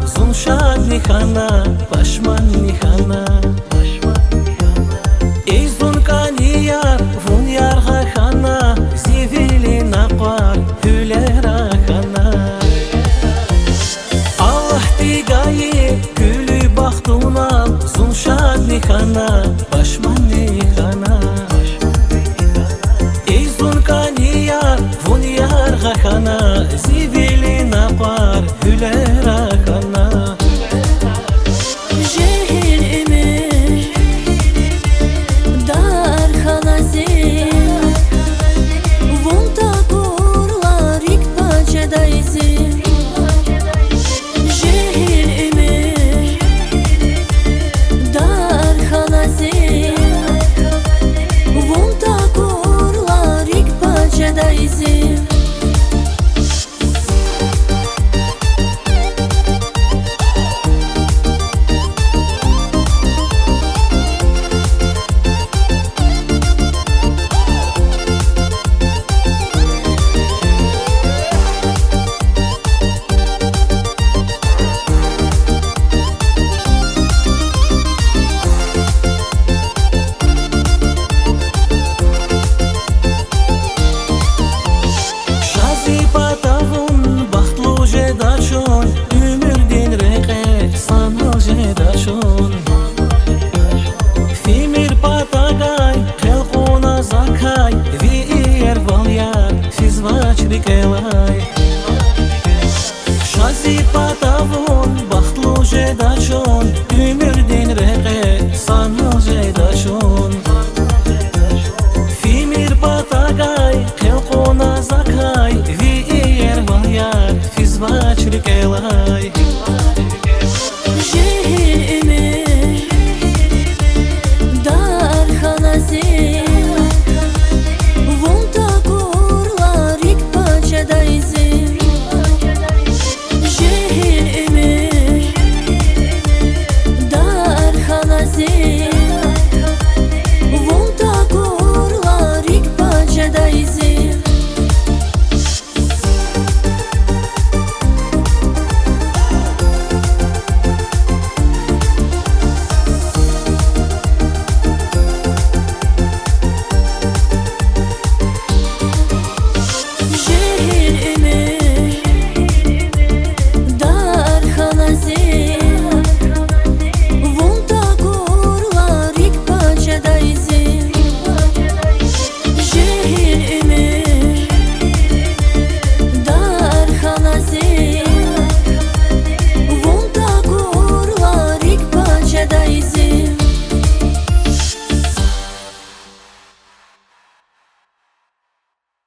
зуншад нихана, пашман нихана. Эй зунканияр, вун ярга хана, зивили нақвар, хүлера хана. Аллах тигайи, күлі бахтунал, зуншад нихана, пашман нихана. Эй зунканияр, вун ярга хана, зивили нақвар, хүлера хана. Шази патавон, бахтлу жедачон, Ümürdin reke, sanal jedachon. Fimir patagay, kelkona zakay, Vi yer valyar, fizvach rikelay.